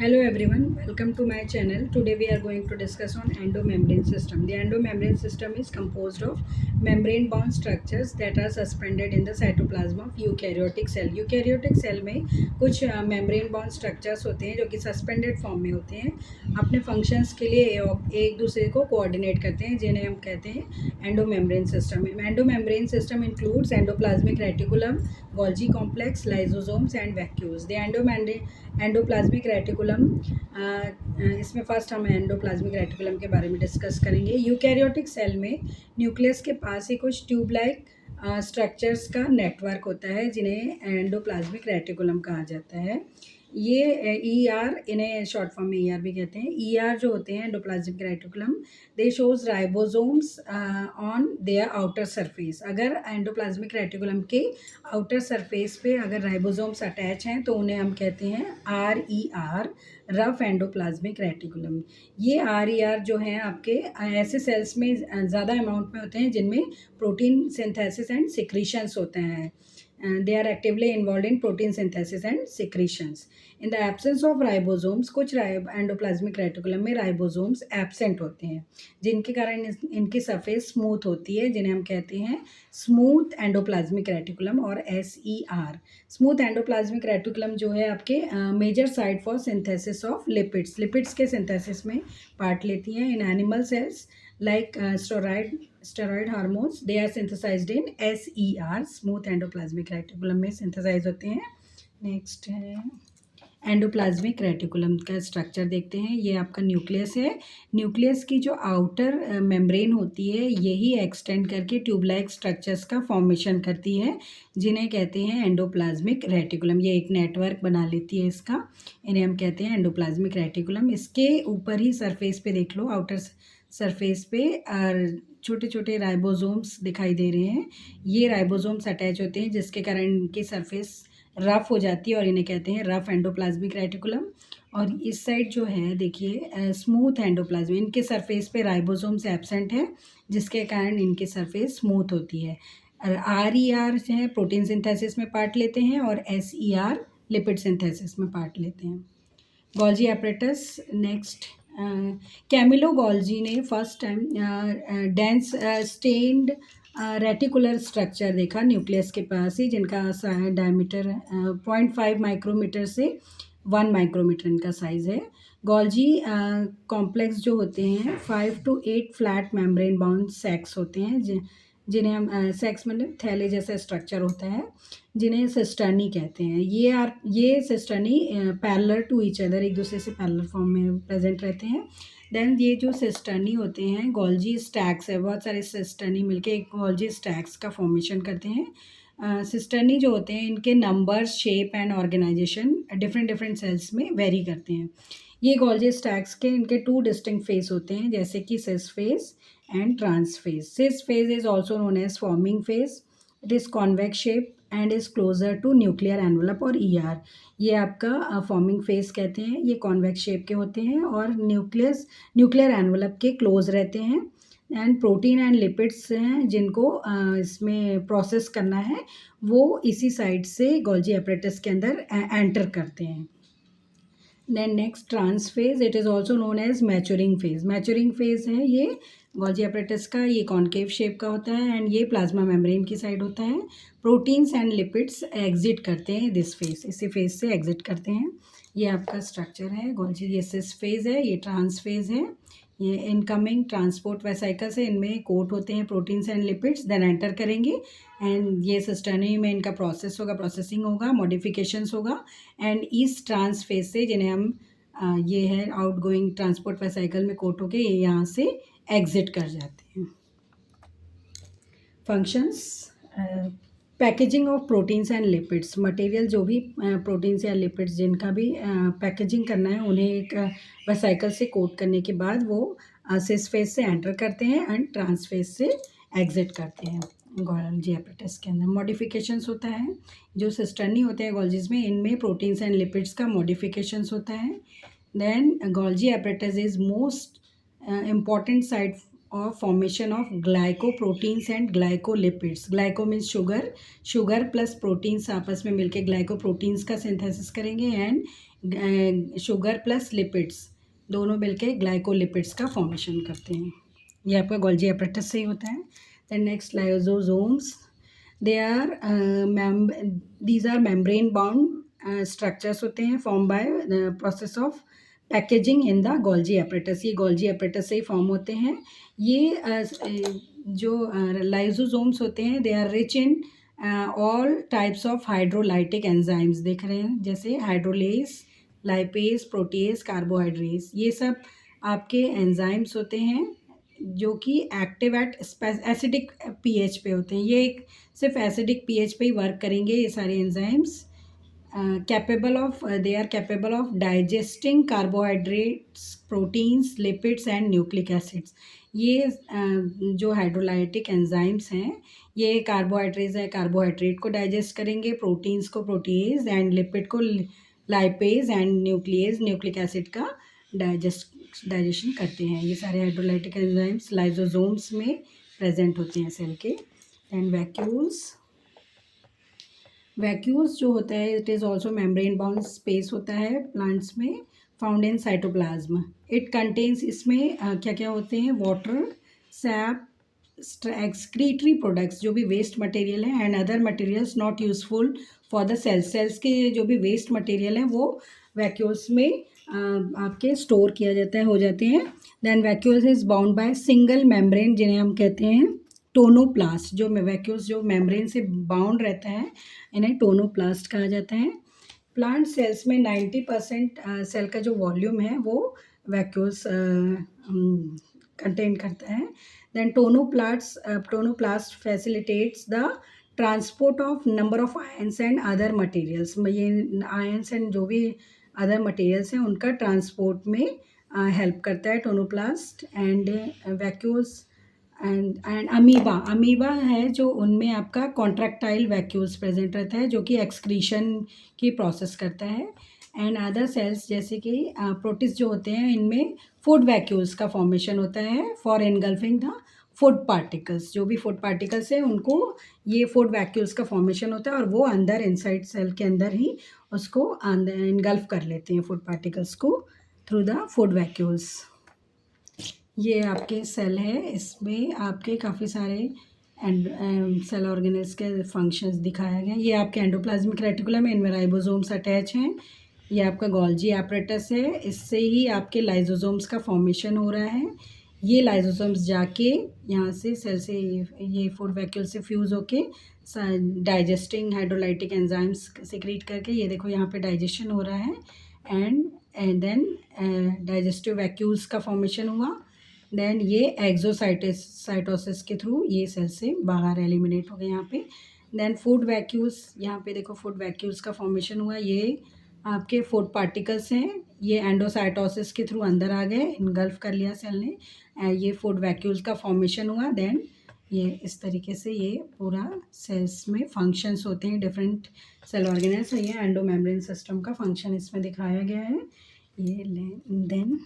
Hello everyone, welcome to my channel. Today we are going to discuss on endomembrane system. The endomembrane system is composed of membrane bound structures that are suspended in the cytoplasm of eukaryotic cell. Eukaryotic cell में कुछ membrane bound structures होते हैं जो कि suspended form में होते हैं, अपने functions के लिए एक दूसरे को coordinate करते हैं, जिन्हें हम कहते हैं endomembrane system. Endomembrane system includes endoplasmic reticulum, Golgi complex, lysosomes and vacuoles. The endoplasmic reticulum, इसमें फर्स्ट हम एंडोप्लाज्मिक रेटिकुलम के बारे में डिस्कस करेंगे। यूकैरियोटिक सेल में न्यूक्लियस के पास ही कुछ ट्यूब लाइक स्ट्रक्चर्स का नेटवर्क होता है जिन्हें एंडोप्लाज्मिक रेटिकुलम कहा जाता है। ये ई आर, इन्हें शॉर्ट फॉर्म में ई आर भी कहते हैं। ई आर जो होते हैं endoplasmic reticulum, they shows ribosomes on their outer surface. अगर एंडोप्लाज्मिक रेटिकुलम के आउटर सरफेस पे अगर राइबोसोम्स अटैच हैं तो उन्हें हम कहते हैं R E R, rough endoplasmic reticulum. ये आर ई आर जो हैं आपके ऐसे सेल्स में ज़्यादा अमाउंट में होते हैं जिनमें प्रोटीन सिंथेसिस एंड सिक्रीशंस होते हैं। They are actively involved in protein synthesis and secretions. In the absence of ribosomes, कुछ एंडोप्लाज्मिक रेटिकुलम में राइबोसोम्स एब्सेंट होते हैं जिनके कारण इनकी सरफेस स्मूथ होती है, जिन्हें हम कहते हैं स्मूथ एंडोप्लाज्मिक रेटिकुलम और SER। स्मूथ एंडोप्लाज्मिक रेटिकुलम जो है आपके major site for synthesis of lipids के सिंथेसिस में पार्ट लेती हैं। In animal cells like steroid hormones, they are synthesized in SER, smooth endoplasmic reticulum में सिंथेसाइज होते हैं। नेक्स्ट है एंडोप्लाज्मिक रेटिकुलम का स्ट्रक्चर देखते हैं। ये आपका न्यूक्लियस है। न्यूक्लियस की जो आउटर मेम्ब्रेन होती है यही एक्सटेंड करके ट्यूब लाइक स्ट्रक्चर्स का फॉर्मेशन करती है जिन्हें कहते हैं एंडोप्लाज्मिक रेटिकुलम। ये एक नेटवर्क बना लेती है इसका, इन्हें हम कहते हैं एंडोप्लाज्मिक रेटिकुलम। इसके ऊपर ही सरफेस पे देख लो, आउटर सरफेस पे छोटे छोटे राइबोसोम्स दिखाई दे रहे हैं। ये राइबोसोम्स अटैच होते हैं जिसके कारण इनकी सरफेस रफ़ हो जाती है और इन्हें कहते हैं रफ़ एंडोप्लाज्मिक रेटिकुलम। और इस साइड जो है देखिए स्मूथ एंडोप्लाज्म, इनके सरफेस पे राइबोसोम्स एब्सेंट है जिसके कारण इनकी सरफेस स्मूथ होती है। आर ई आर जो है प्रोटीन सिंथेसिस में पार्ट लेते हैं और S E R lipid synthesis में पार्ट लेते हैं। Golgi apparatus. Next Camillo Golgi ने first time dense stained reticular structure देखा न्यूक्लियस के पास ही, जिनका डायमीटर 0.5 माइक्रोमीटर से 1 माइक्रोमीटर इनका साइज़ है। गोल्जी कॉम्प्लेक्स जो होते हैं 5 to 8 फ्लैट मेम्ब्रेन बाउंड सैक्स होते हैं जिन्हें हम सेक्स मतलब थैले जैसा स्ट्रक्चर होता है, जिन्हें सिस्टर्नी कहते हैं। ये cisternae parallel to each other, एक दूसरे से पैरेलल फॉर्म में प्रेजेंट रहते हैं। देन ये जो सिस्टर्नी होते हैं गोल्जी स्टैक्स है, बहुत सारे सिस्टर्नी मिलके एक गोल्जी स्टैक्स का फॉर्मेशन करते हैं। सिस्टर्नी जो होते हैं इनके numbers, shape and organization different cells में वेरी करते हैं। ये गोल्जी स्टैक्स के इनके 2 डिस्टिंक्ट फेस होते हैं जैसे कि cis face and trans phase. Cis phase is also known as forming phase. It is convex shape and is closer to nuclear envelope और ER। ये आपका फॉर्मिंग फेज कहते हैं। ये कॉन्वेक्स शेप के होते हैं और न्यूक्लियर एनवलप के क्लोज रहते हैं। एंड प्रोटीन एंड लिपिड्स हैं जिनको इसमें प्रोसेस करना है, वो इसी साइड से गोल्जी एपरेटस के अंदर एंटर करते हैं। Then next trans phase, it is also known as maturing phase. Maturing phase है ये गोल्जी एपरेटस का, ये कॉनकेव शेप का होता है एंड ये प्लाज्मा मेम्ब्रेन की साइड होता है। प्रोटीन्स एंड लिपिड्स एग्जिट करते हैं दिस फेज, इसी फेज से एग्जिट करते हैं। ये आपका स्ट्रक्चर है गोल्जी। ये सिस फेज है, ये ट्रांस फेज है। ये इनकमिंग ट्रांसपोर्ट वेसाइकल्स है, इनमें कोट होते हैं proteins and lipids, then enter करेंगे एंड ये सिस्टर्नी में इनका प्रोसेसिंग होगा, मॉडिफिकेशंस होगा एंड इस ट्रांस फेज से जिन्हें हम ये है आउट गोइंग ट्रांसपोर्ट वेसाइकल में कोट होके ये यहाँ से एग्जिट कर जाते हैं। Functions, packaging of proteins and lipids. Material जो भी प्रोटीन्स या लिपिड्स जिनका भी पैकेजिंग करना है उन्हें एक वेसाइकल से कोट करने के बाद वो सिस फेज से एंटर करते हैं एंड ट्रांस फेज से एग्जिट करते हैं गोल्जी एपरेटस के अंदर। मॉडिफिकेशंस होता है, जो सिस्टर्नी होते हैं गोल्जीज में, इनमें प्रोटीन्स एंड लिपिड्स का मॉडिफिकेशंस होता है। Then Golgi apparatus is most important site और formation of glycoproteins and glycolipids. Glyco means sugar plus proteins आपस में मिलकर ग्लाइकोप्रोटीन्स का सिंथेसिस करेंगे एंड शुगर प्लस लिपिड्स दोनों मिलके ग्लाइकोलिपिड्स का फॉर्मेशन करते हैं। ये आपका गोल्जी एपरेटस से ही होता है। Then next lysosomes, they are these are membrane bound structures होते हैं form by process of packaging in the Golgi apparatus. ये गोल्जी एपरेटस से ही फॉर्म होते हैं। ये जो लाइसोसोम्स होते हैं they are rich in all types of hydrolytic enzymes, देख रहे हैं जैसे हाइड्रोलेस, लाइपेज, प्रोटीएज, कार्बोहाइड्रेस, ये सब आपके एंजाइम्स होते हैं जो कि एक्टिव एट एसिडिक पीएच पे होते हैं। ये एक सिर्फ एसिडिक पीएच पे ही वर्क करेंगे ये सारे enzymes. Capable of they are capable of digesting carbohydrates, proteins, lipids and nucleic acids. ये जो हाइड्रोलाइटिक एंजाइम्स हैं ये कार्बोहाइड्रेट्स है, कार्बोहाइड्रेट को डाइजेस्ट करेंगे, प्रोटीन्स को प्रोटीएज एंड लिपिड को lipase and nucleus nucleic acid का डाइजेशन करते हैं। ये सारे हाइड्रोलाइटिक एंजाइम्स लाइसोसोम्स में प्रेजेंट होते हैं सेल के। एंड वैक्यूल्स जो होता है it is also membrane bound space होता है प्लांट्स में, found in cytoplasm. It contains, इसमें क्या क्या होते हैं, वाटर, सैप, एक्सक्रीटरी प्रोडक्ट्स जो भी वेस्ट मटेरियल है, and other materials not useful for the cells. Cells के जो भी वेस्ट मटेरियल हैं वो वैक्यूल्स में आपके स्टोर किया जाता है, हो जाते हैं। Then vacuoles is bound by single membrane जिन्हें हम कहते हैं टोनोप्लास्ट। जो वैक्यूल्स जो मेम्ब्रेन से बाउंड रहता है इन्हें टोनोप्लास्ट कहा जाता है। प्लांट सेल्स में 90% सेल का जो वॉल्यूम है वो वैक्यूल्स कंटेन करता है। Then tonoplast facilitates the transport of number of ions and other materials. ये आयंस एंड जो भी अदर मटेरियल्स हैं उनका ट्रांसपोर्ट में हेल्प करता है tonoplast. And vacuoles and amoeba है जो उनमें आपका कॉन्ट्रैक्टाइल वैक्यूल्स प्रेजेंट रहता है जो कि एक्सक्रीशन की प्रोसेस करता है। एंड अदर सेल्स जैसे कि प्रोटिस्ट जो होते हैं इनमें फूड वैक्यूल्स का फॉर्मेशन होता है for engulfing the food particles. जो भी फूड पार्टिकल्स हैं उनको ये फूड वैक्यूल्स का फॉर्मेशन होता है और वो अंदर इनसाइड सेल के अंदर ही उसको इनगल्फ कर लेते हैं फूड पार्टिकल्स को थ्रू द फूड वैक्यूल्स। ये आपके सेल है, इसमें आपके काफ़ी सारे सेल ऑर्गेनेल्स के फंक्शंस दिखाया गया। ये आपके एंडोप्लाज्मिक रेटिकुलम में इनमें राइबोसोम्स अटैच हैं। ये आपका गोल्जी एपरेटस है, इससे ही आपके लाइसोसोम्स का फॉर्मेशन हो रहा है। ये लाइसोसोम्स जाके यहाँ से सेल से ये फूड वैक्यूल से फ्यूज़ होके डाइजेस्टिंग हाइड्रोलाइटिक एंजाइम्स सिक्रीट करके, ये देखो यहाँ पे डाइजेशन हो रहा है। एंड देन डाइजेस्टिव वैक्यूल्स का फॉर्मेशन हुआ। देन ये एक्सोसाइटोसिस के थ्रू ये सेल से बाहर एलिमिनेट हो गए यहाँ पे। देन फूड वैक्यूल्स, यहाँ पे देखो फूड वैक्यूल्स का फॉर्मेशन हुआ। ये आपके फूड पार्टिकल्स हैं, ये एंडोसाइटोसिस के थ्रू अंदर आ गए, इनगल्फ कर लिया सेल ने। ये फूड वैक्यूल्स का फॉर्मेशन हुआ। देन ये इस तरीके से ये पूरा सेल्स में फंक्शंस होते हैं डिफरेंट सेल ऑर्गेनेल्स। ये एंडोमेम्ब्रेन सिस्टम का फंक्शन इसमें दिखाया गया है। ये देन